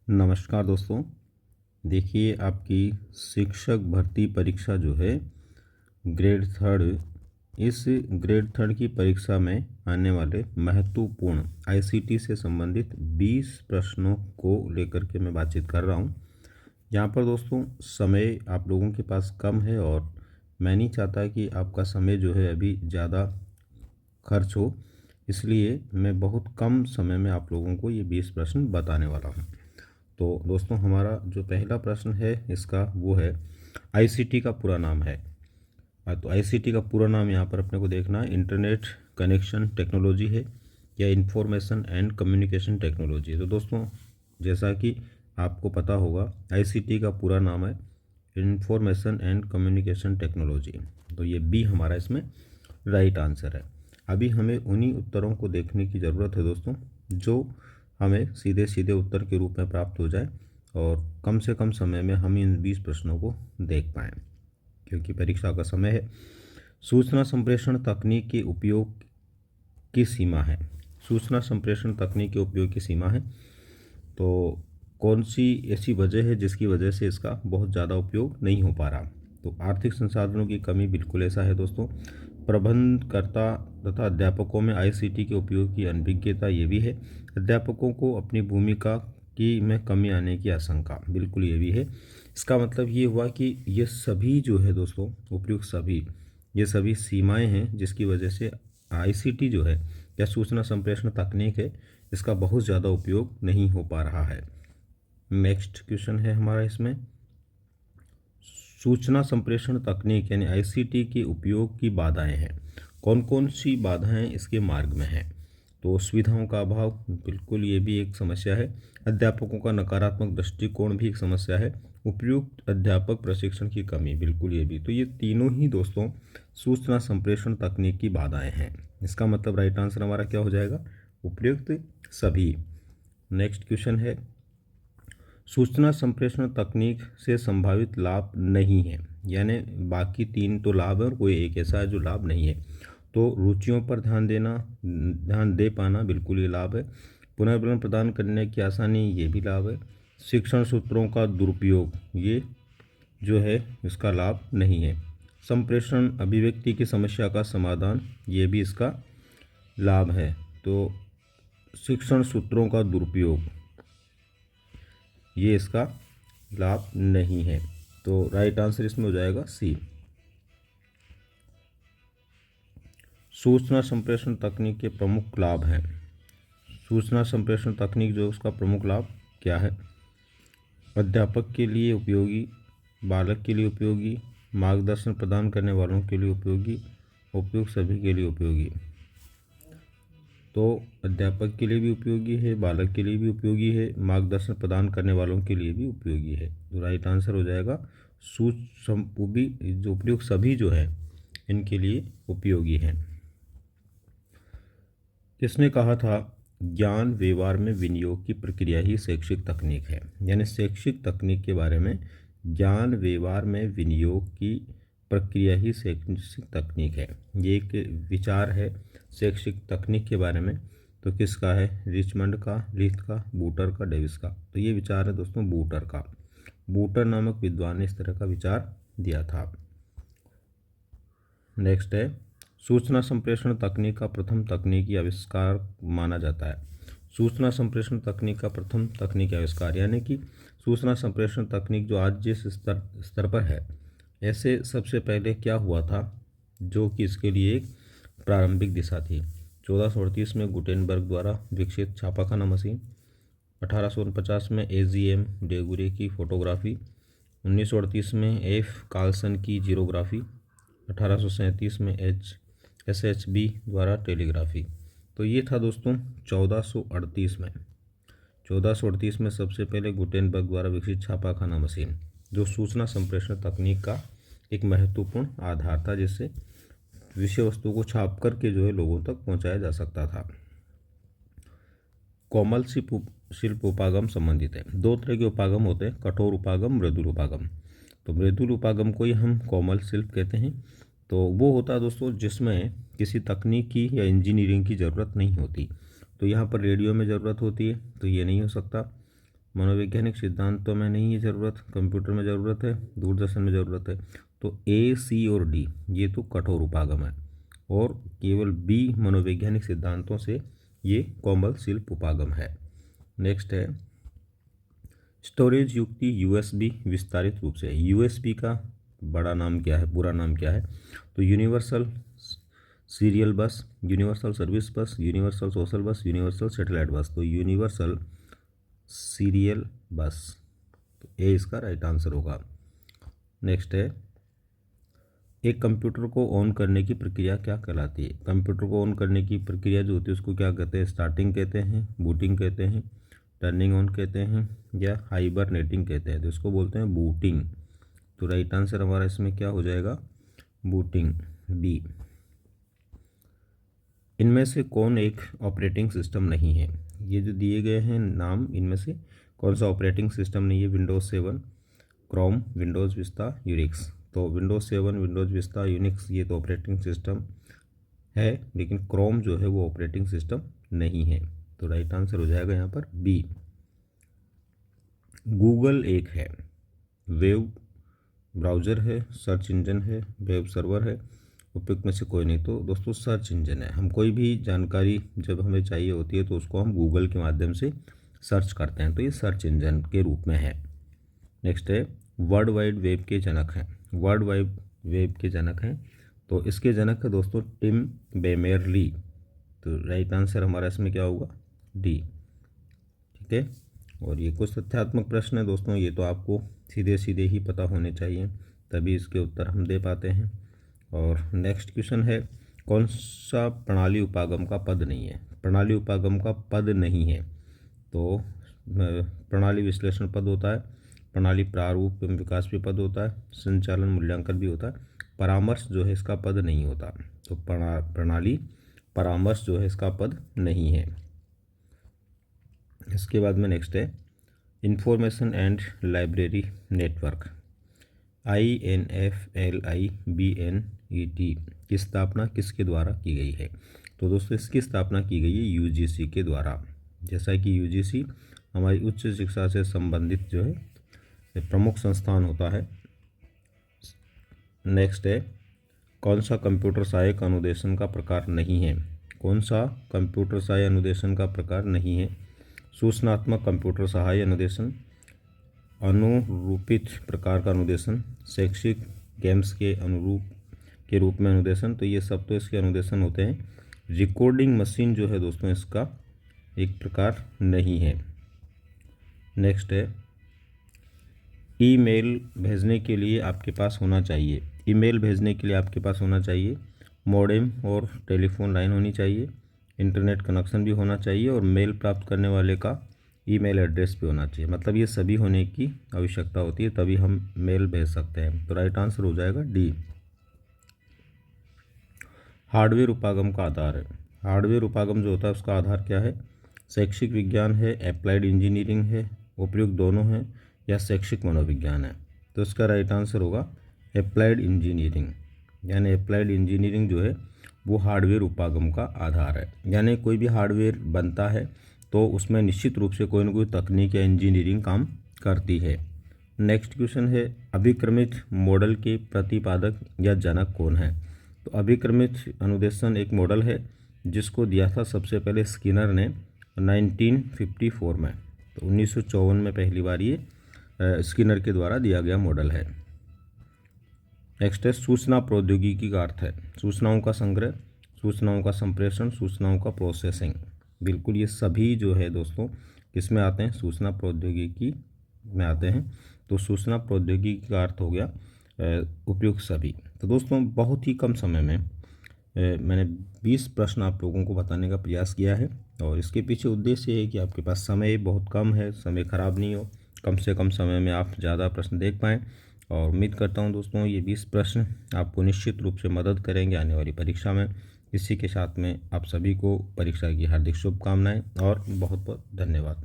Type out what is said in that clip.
नमस्कार दोस्तों। देखिए, आपकी शिक्षक भर्ती परीक्षा जो है ग्रेड थर्ड, इस ग्रेड थर्ड की परीक्षा में आने वाले महत्वपूर्ण आईसीटी से संबंधित 20 प्रश्नों को लेकर के मैं बातचीत कर रहा हूं। यहाँ पर दोस्तों समय आप लोगों के पास कम है और मैं नहीं चाहता कि आपका समय जो है अभी ज़्यादा खर्च हो, इसलिए मैं बहुत कम समय में आप लोगों को ये 20 प्रश्न बताने वाला हूँ। तो दोस्तों, हमारा जो पहला प्रश्न है इसका वो है, आईसीटी का पूरा नाम है। तो आईसीटी का पूरा नाम यहाँ पर अपने को देखना है, इंटरनेट कनेक्शन टेक्नोलॉजी है या इंफॉर्मेशन एंड कम्युनिकेशन टेक्नोलॉजी। तो दोस्तों, जैसा कि आपको पता होगा, आईसीटी का पूरा नाम है इंफॉर्मेशन एंड कम्युनिकेशन टेक्नोलॉजी। तो ये बी हमारा इसमें राइट आंसर है। अभी हमें उन्हीं उत्तरों को देखने की ज़रूरत है दोस्तों, जो हमें सीधे सीधे उत्तर के रूप में प्राप्त हो जाए और कम से कम समय में हम इन 20 प्रश्नों को देख पाएँ, क्योंकि परीक्षा का समय है। सूचना संप्रेषण तकनीक के उपयोग की सीमा है। सूचना संप्रेषण तकनीक के उपयोग की सीमा है, तो कौन सी ऐसी वजह है जिसकी वजह से इसका बहुत ज़्यादा उपयोग नहीं हो पा रहा? तो आर्थिक संसाधनों की कमी, बिल्कुल ऐसा है दोस्तों। प्रबंधकर्ता तथा अध्यापकों में आईसीटी के उपयोग की अनभिज्ञता, ये भी है। अध्यापकों को अपनी भूमिका की में कमी आने की आशंका, बिल्कुल ये भी है। इसका मतलब ये हुआ कि ये सभी जो है दोस्तों, उपयुक्त सभी, ये सभी सीमाएं हैं जिसकी वजह से आईसीटी जो है या सूचना संप्रेषण तकनीक है, इसका बहुत ज़्यादा उपयोग नहीं हो पा रहा है। नेक्स्ट क्वेश्चन है हमारा इसमें, सूचना संप्रेषण तकनीक यानी आईसीटी के उपयोग की बाधाएं हैं। कौन कौन सी बाधाएं इसके मार्ग में हैं? तो सुविधाओं का अभाव, बिल्कुल ये भी एक समस्या है। अध्यापकों का नकारात्मक दृष्टिकोण भी एक समस्या है। उपयुक्त अध्यापक प्रशिक्षण की कमी, बिल्कुल ये भी। तो ये तीनों ही दोस्तों सूचना संप्रेषण तकनीक की बाधाएं हैं। इसका मतलब राइट आंसर हमारा क्या हो जाएगा? उपयुक्त सभी। नेक्स्ट क्वेश्चन है, सूचना संप्रेषण तकनीक से संभावित लाभ नहीं है। यानी बाकी तीन तो लाभ है और कोई एक ऐसा है जो लाभ नहीं है। तो रुचियों पर ध्यान दे पाना, बिल्कुल ये लाभ है। पुनर्वितरण प्रदान करने की आसानी, ये भी लाभ है। शिक्षण सूत्रों का दुरुपयोग, ये जो है इसका लाभ नहीं है। संप्रेषण अभिव्यक्ति की समस्या का समाधान, ये भी इसका लाभ है। तो शिक्षण सूत्रों का दुरुपयोग, ये इसका लाभ नहीं है। तो राइट आंसर इसमें हो जाएगा सी। सूचना संप्रेषण तकनीक के प्रमुख लाभ हैं। सूचना संप्रेषण तकनीक जो उसका प्रमुख लाभ क्या है? अध्यापक के लिए उपयोगी, बालक के लिए उपयोगी, मार्गदर्शन प्रदान करने वालों के लिए उपयोगी, उपयुक्त सभी के लिए उपयोगी। तो अध्यापक के लिए भी उपयोगी है, बालक के लिए भी उपयोगी है, मार्गदर्शन प्रदान करने वालों के लिए भी उपयोगी है। तो राइट आंसर हो जाएगा जो उपयुक्त सभी जो है इनके लिए उपयोगी हैं। किसने कहा था ज्ञान व्यवहार में विनियोग की प्रक्रिया ही शैक्षिक तकनीक है? यानी शैक्षिक तकनीक के बारे में, ज्ञान व्यवहार में विनियोग की प्रक्रिया ही शैक्षिक तकनीक है, ये एक विचार है शैक्षिक तकनीक के बारे में। तो किसका है? रिचमंड का, लीथ का, बूटर का, डेविस का। तो ये विचार है दोस्तों बूटर का। बूटर नामक विद्वान ने इस तरह का विचार दिया था। नेक्स्ट है, सूचना संप्रेषण तकनीक का प्रथम तकनीकी आविष्कार माना जाता है। सूचना संप्रेषण तकनीक का प्रथम तकनीकी आविष्कार, यानी कि सूचना संप्रेषण तकनीक जो आज जिस स्तर पर है, ऐसे सबसे पहले क्या हुआ था जो कि इसके लिए एक प्रारंभिक दिशा थी? 1438 में गुटेनबर्ग द्वारा विकसित छापाखाना मशीन, 1849 में एजीएम डेगुरे की फोटोग्राफी, 1938 में एफ कार्लसन की जीरोग्राफी, 1837 में SHB द्वारा टेलीग्राफी। तो ये था दोस्तों 1438 में। 1438 में सबसे पहले गुटेनबर्ग द्वारा विकसित छापाखाना मशीन, जो सूचना संप्रेषण तकनीक का एक महत्वपूर्ण आधार था, जिससे विषय वस्तु को छाप करके जो है लोगों तक पहुंचाया जा सकता था। कोमल शिल्प उपागम संबंधित है। दो तरह के उपागम होते हैं, कठोर उपागम, मृदुल उपागम। तो मृदुल उपागम को ही हम कोमल शिल्प कहते हैं। तो वो होता है दोस्तों जिसमें किसी तकनीक की या इंजीनियरिंग की ज़रूरत नहीं होती। तो यहाँ पर रेडियो में ज़रूरत होती है, तो ये नहीं हो सकता। मनोवैज्ञानिक सिद्धांतों में नहीं है ज़रूरत, कंप्यूटर में ज़रूरत है, दूरदर्शन में ज़रूरत है। तो ए, सी और डी ये तो कठोर उपागम है, और केवल बी मनोवैज्ञानिक सिद्धांतों से ये कोमल शिल्प उपागम है। नेक्स्ट है स्टोरेज युक्ति यूएसबी विस्तारित रूप से। यूएसबी का बड़ा नाम क्या है, पूरा नाम क्या है? तो यूनिवर्सल सीरियल बस, यूनिवर्सल सर्विस बस, यूनिवर्सल सोशल बस, यूनिवर्सल सैटेलाइट बस। तो यूनिवर्सल सीरियल बस, तो ए इसका राइट आंसर होगा। नेक्स्ट है एक कंप्यूटर को ऑन करने की प्रक्रिया क्या कहलाती है? कंप्यूटर को ऑन करने की प्रक्रिया जो होती है उसको क्या कहते हैं? स्टार्टिंग कहते हैं, बूटिंग कहते हैं, टर्निंग ऑन कहते हैं, या हाइबरनेटिंग कहते हैं। तो इसको बोलते हैं बूटिंग। तो राइट आंसर हमारा इसमें क्या हो जाएगा? Booting, B. इनमें से कौन एक ऑपरेटिंग सिस्टम नहीं है? ये जो दिए गए हैं नाम, इनमें से कौन सा ऑपरेटिंग सिस्टम नहीं है? Windows 7, Chrome, Windows Vista, Unix. तो विंडोज़ 7, विंडोज़ विस्टा, यूनिक्स ये तो ऑपरेटिंग सिस्टम है, लेकिन क्रोम जो है वो ऑपरेटिंग सिस्टम नहीं है। तो राइट आंसर हो जाएगा यहाँ पर बी। गूगल एक है, वेब ब्राउज़र है, सर्च इंजन है, वेब सर्वर है, उपयुक्त में से कोई नहीं। तो दोस्तों सर्च इंजन है। हम कोई भी जानकारी जब हमें चाहिए होती है तो उसको हम गूगल के माध्यम से सर्च करते हैं, तो ये सर्च इंजन के रूप में है। नेक्स्ट है वर्ल्ड वाइड वेब के जनक हैं। वर्ल्ड वाइड वेब के जनक हैं, तो इसके जनक है दोस्तों टिम बेमेरली। तो राइट आंसर हमारा इसमें क्या होगा? डी। ठीक है, और ये कुछ तथ्यात्मक प्रश्न है दोस्तों, ये तो आपको सीधे सीधे ही पता होने चाहिए, तभी इसके उत्तर हम दे पाते हैं। और नेक्स्ट क्वेश्चन है कौन सा प्रणाली उपागम का पद नहीं है? प्रणाली उपागम का पद नहीं है, तो प्रणाली विश्लेषण पद होता है, प्रणाली प्रारूप एवं विकास भी पद होता है, संचालन मूल्यांकन भी होता है, परामर्श जो है इसका पद नहीं होता। तो प्रणाली परामर्श जो है इसका पद नहीं है। इसके बाद में नेक्स्ट है information and library network, INFLIBNET की स्थापना किसके द्वारा की गई है? तो दोस्तों इसकी स्थापना की गई है UGC के द्वारा। जैसा कि UGC हमारी उच्च शिक्षा से संबंधित जो है प्रमुख संस्थान होता है। नेक्स्ट है कौन सा कंप्यूटर सहायक अनुदेशन का प्रकार नहीं है? कौन सा कंप्यूटर सहायक अनुदेशन का प्रकार नहीं है? सूचनात्मक कंप्यूटर सहायक अनुदेशन, अनुरूपित प्रकार का अनुदेशन, शैक्षिक गेम्स के अनुरूप के रूप में अनुदेशन। तो ये सब तो इसके अनुदेशन होते हैं। रिकॉर्डिंग मशीन जो है दोस्तों इसका एक प्रकार नहीं है। नेक्स्ट है ईमेल भेजने के लिए आपके पास होना चाहिए, ईमेल भेजने के लिए आपके पास होना चाहिए मॉडेम और टेलीफोन लाइन होनी चाहिए, इंटरनेट कनेक्शन भी होना चाहिए, और मेल प्राप्त करने वाले का ईमेल एड्रेस भी होना चाहिए। मतलब ये सभी होने की आवश्यकता होती है, तभी हम मेल भेज सकते हैं। तो राइट आंसर हो जाएगा डी। हार्डवेयर उपागम का आधार है। हार्डवेयर उपागम जो होता है उसका आधार क्या है? शैक्षिक विज्ञान है, अप्लाइड इंजीनियरिंग है, उपयुक्त दोनों है, या शैक्षिक मनोविज्ञान है। तो इसका राइट आंसर होगा अप्लाइड इंजीनियरिंग। यानी अप्लाइड इंजीनियरिंग जो है वो हार्डवेयर उपागम का आधार है। यानी कोई भी हार्डवेयर बनता है तो उसमें निश्चित रूप से कोई ना कोई तकनीक या इंजीनियरिंग काम करती है। नेक्स्ट क्वेश्चन है अभिक्रमित मॉडल के प्रतिपादक या जनक कौन है? तो अभिक्रमित अनुदेशन एक मॉडल है जिसको दिया था सबसे पहले स्किनर ने 1954 में। तो 1954 में पहली बार ये स्किनर के द्वारा दिया गया मॉडल है। नेक्स्ट है सूचना प्रौद्योगिकी का अर्थ है सूचनाओं का संग्रह, सूचनाओं का संप्रेषण, सूचनाओं का प्रोसेसिंग। बिल्कुल ये सभी जो है दोस्तों किस में आते हैं? सूचना प्रौद्योगिकी में आते हैं। तो सूचना प्रौद्योगिकी का अर्थ हो गया उपयुक्त सभी। तो दोस्तों बहुत ही कम समय में मैंने 20 प्रश्न आप लोगों को बताने का प्रयास किया है, और इसके पीछे उद्देश्य है कि आपके पास समय बहुत कम है, समय ख़राब नहीं हो, कम से कम समय में आप ज़्यादा प्रश्न देख पाएँ। और उम्मीद करता हूं दोस्तों ये 20 प्रश्न आपको निश्चित रूप से मदद करेंगे आने वाली परीक्षा में। इसी के साथ में आप सभी को परीक्षा की हार्दिक शुभकामनाएं और बहुत बहुत धन्यवाद।